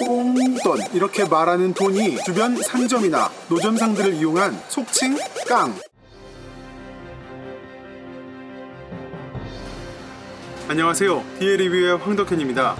꽁돈 이렇게 말하는 돈이 주변 상점이나 노점상들을 이용한 속칭 깡. 안녕하세요, DL리뷰의 황덕현입니다.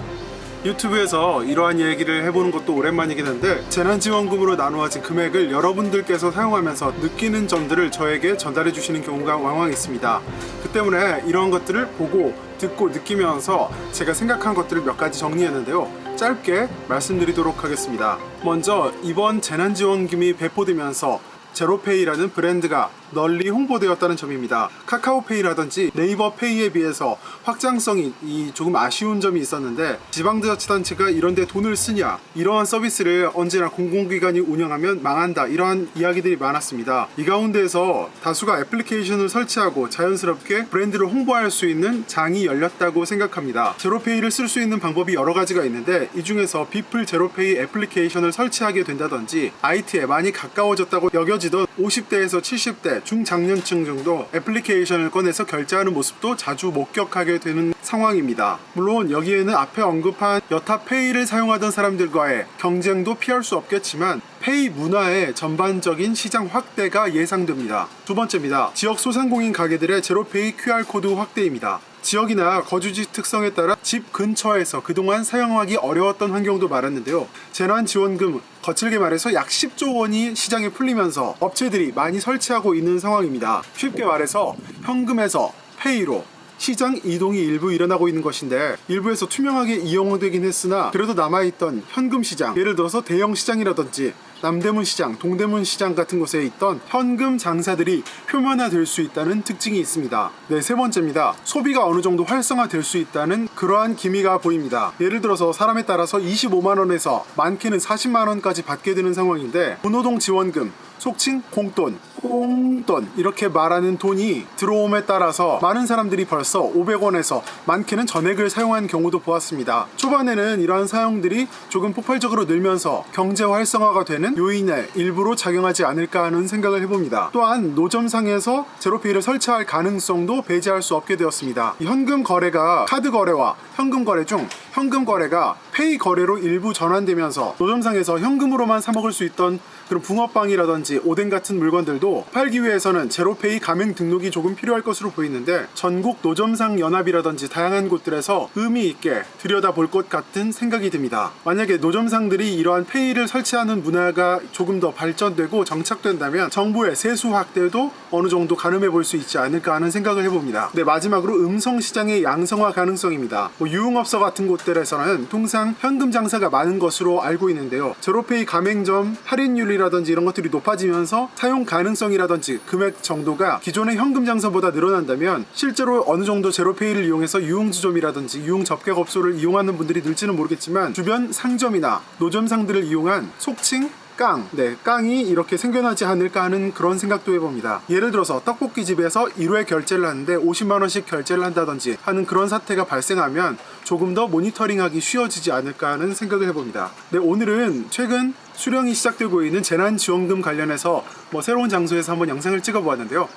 유튜브에서 이러한 얘기를 해보는 것도 오랜만이긴 한데, 재난지원금으로 나누어진 금액을 여러분들께서 사용하면서 느끼는 점들을 저에게 전달해 주시는 경우가 왕왕 있습니다. 그 때문에 이런 것들을 보고 듣고 느끼면서 제가 생각한 것들을 몇 가지 정리했는데요, 짧게 말씀드리도록 하겠습니다. 먼저 이번 재난지원금이 배포되면서 제로페이라는 브랜드가 널리 홍보되었다는 점입니다. 카카오페이라든지 네이버페이에 비해서 확장성이 조금 아쉬운 점이 있었는데, 지방자치단체가 이런데 돈을 쓰냐, 이러한 서비스를 언제나 공공기관이 운영하면 망한다, 이러한 이야기들이 많았습니다. 이 가운데에서 다수가 애플리케이션을 설치하고 자연스럽게 브랜드를 홍보할 수 있는 장이 열렸다고 생각합니다. 제로페이를 쓸 수 있는 방법이 여러 가지가 있는데, 이 중에서 비플 제로페이 애플리케이션을 설치하게 된다든지, IT에 많이 가까워졌다고 여겨지던 50대에서 70대 중장년층 정도 애플리케이션을 꺼내서 결제하는 모습도 자주 목격하게 되는 상황입니다. 물론 여기에는 앞에 언급한 여타 페이를 사용하던 사람들과의 경쟁도 피할 수 없겠지만, 페이 문화의 전반적인 시장 확대가 예상됩니다. 두 번째입니다. 지역 소상공인 가게들의 제로페이 QR코드 확대입니다. 지역이나 거주지 특성에 따라 집 근처에서 그동안 사용하기 어려웠던 환경도 많았는데요, 재난지원금, 거칠게 말해서 약 10조 원이 시장에 풀리면서 업체들이 많이 설치하고 있는 상황입니다. 쉽게 말해서 현금에서 페이로 시장 이동이 일부 일어나고 있는 것인데, 일부에서 투명하게 이용되긴 했으나 그래도 남아있던 현금 시장, 예를 들어서 대형 시장이라든지 남대문 시장, 동대문 시장 같은 곳에 있던 현금 장사들이 표면화될 수 있다는 특징이 있습니다. 네, 세 번째입니다. 소비가 어느 정도 활성화될 수 있다는 그러한 기미가 보입니다. 예를 들어서 사람에 따라서 25만원에서 많게는 40만원까지 받게 되는 상황인데, 분노동 지원금, 속칭 공돈, 꽁돈 이렇게 말하는 돈이 들어옴에 따라서 많은 사람들이 벌써 500원에서 많게는 전액을 사용한 경우도 보았습니다. 초반에는 이러한 사용들이 조금 폭발적으로 늘면서 경제 활성화가 되는 요인의 일부로 작용하지 않을까 하는 생각을 해봅니다. 또한 노점상에서 제로페이를 설치할 가능성도 배제할 수 없게 되었습니다. 현금 거래가 카드 거래와 현금 거래 중 현금 거래가 페이 거래로 일부 전환되면서 노점상에서 현금으로만 사 먹을 수 있던 그런 붕어빵이라든지 오뎅 같은 물건들도 팔기 위해서는 제로페이 가맹 등록이 조금 필요할 것으로 보이는데, 전국 노점상 연합이라든지 다양한 곳들에서 의미 있게 들여다볼 것 같은 생각이 듭니다. 만약에 노점상들이 이러한 페이를 설치하는 문화가 조금 더 발전되고 정착된다면 정부의 세수 확대도 어느 정도 가늠해 볼 수 있지 않을까 하는 생각을 해봅니다. 네, 마지막으로 음성시장의 양성화 가능성입니다. 유흥업소 같은 곳들에서는 통상 현금 장사가 많은 것으로 알고 있는데요, 제로페이 가맹점 할인율이라든지 이런 것들이 높아지면서 사용 가능성이라든지 금액 정도가 기존의 현금 장사보다 늘어난다면, 실제로 어느 정도 제로페이를 이용해서 유흥주점이라든지 유흥 접객업소를 이용하는 분들이 늘지는 모르겠지만, 주변 상점이나 노점상들을 이용한 속칭 깡, 깡이 이렇게 생겨나지 않을까 하는 그런 생각도 해봅니다. 예를 들어서 떡볶이집에서 1회 결제를 하는데 50만원씩 결제를 한다든지 하는 그런 사태가 발생하면 조금 더 모니터링하기 쉬워지지 않을까 하는 생각을 해봅니다. 네, 오늘은 최근 수령이 시작되고 있는 재난지원금 관련해서 새로운 장소에서 한번 영상을 찍어보았는데요,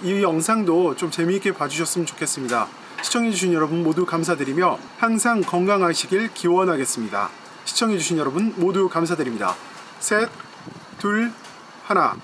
이 영상도 좀 재미있게 봐주셨으면 좋겠습니다. 시청해주신 여러분 모두 감사드리며 항상 건강하시길 기원하겠습니다. 시청해주신 여러분 모두 감사드립니다. 셋, 둘, 하나.